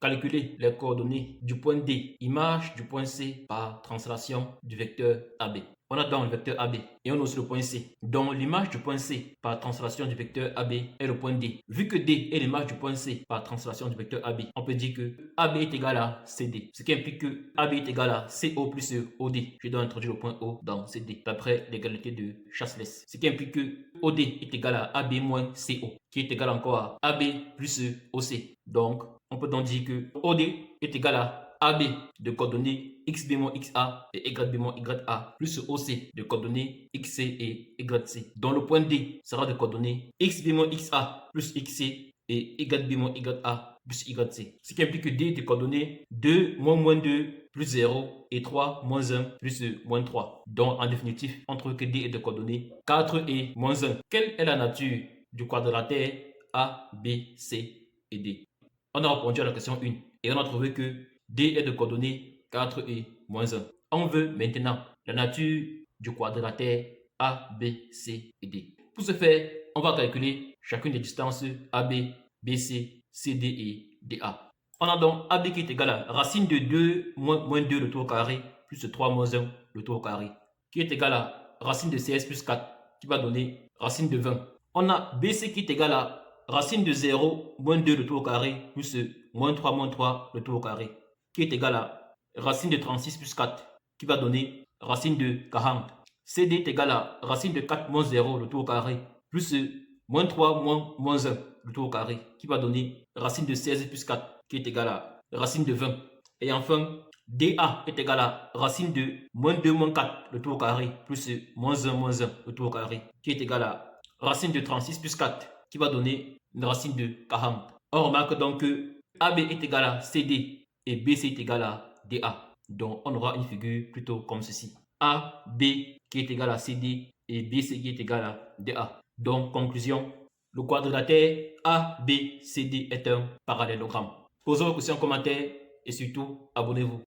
Calculer les coordonnées du point D, image du point C par translation du vecteur AB. On a donc le vecteur AB et on a aussi le point C. Donc l'image du point C par translation du vecteur AB est le point D. Vu que D est l'image du point C par translation du vecteur AB, on peut dire que AB est égal à CD. Ce qui implique que AB est égal à CO plus OD. Je dois introduire le point O dans CD d'après l'égalité de Chasles. Ce qui implique que OD est égal à AB moins CO, qui est égal encore à AB plus OC. Donc, on peut donc dire que OD est égal à AB de coordonnées XB moins XA et YB moins YA plus OC de coordonnées XC et YC. Donc le point D sera de coordonnées XB moins XA plus XC et YB moins YA plus YC. Ce qui implique que D est de coordonnées 2 moins 2 plus 0 et 3 moins 1 plus moins 3. Donc en définitive, on trouve que D est de coordonnées 4 et moins 1. Quelle est la nature du quadrilatère A, B, C et D? On a répondu à la question 1 et on a trouvé que D est de coordonnées 4 et moins 1. On veut maintenant la nature du quadrilatère A, B, C et D. Pour ce faire, on va calculer chacune des distances AB, BC, CD et DA. On a donc AB qui est égal à racine de 2 moins 2 le tout au carré plus 3 moins 1 le tout au carré, qui est égal à racine de CS plus 4 qui va donner racine de 20. On a BC qui est égal à racine de 0 moins 2 le tout au carré plus moins 3 le tout au carré, qui est égal à racine de 36 plus 4 qui va donner racine de 40. CD est égal à racine de 4 moins 0 le tout au carré plus moins 3 moins 1 le tout au carré qui va donner racine de 16 plus 4 qui est égal à racine de 20. Et enfin, DA est égal à racine de moins 2 moins 4 le tout au carré plus moins 1 le tout au carré qui est égal à racine de 36 plus 4 qui va donner une racine de 40. On remarque donc que AB est égal à CD et BC est égal à DA. Donc on aura une figure plutôt comme ceci. AB qui est égal à CD et BC qui est égal à DA. Donc conclusion, le quadrilatère ABCD est un parallélogramme. Posez vos questions en commentaire et surtout abonnez-vous.